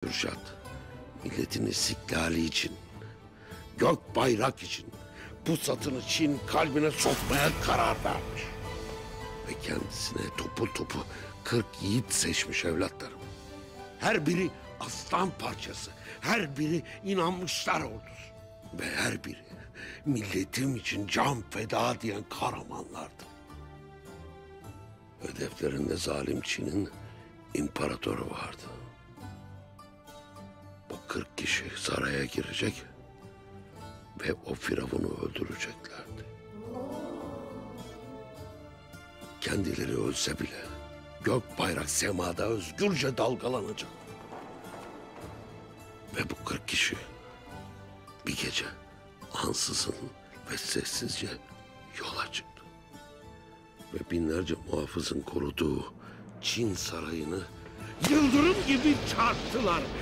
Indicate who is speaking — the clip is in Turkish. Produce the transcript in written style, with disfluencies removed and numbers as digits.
Speaker 1: Kürşat, milletin istiklali için, gök bayrak için pusatını Çin kalbine sokmaya karar vermiş. Ve kendisine topu topu 40 yiğit seçmiş evlatlarım. Her biri aslan parçası, her biri inanmışlar ordusu. Ve her biri milletim için can feda diyen kahramanlardı. Hedeflerinde zalim Çin'in imparatoru vardı. Bu 40 kişi saraya girecek ve o firavunu öldüreceklerdi. Kendileri ölse bile gök bayrak semada özgürce dalgalanacak. Ve bu 40 kişi bir gece ansızın ve sessizce yola çıktı. Ve binlerce muhafızın koruduğu Çin sarayını yıldırım gibi çarptılar.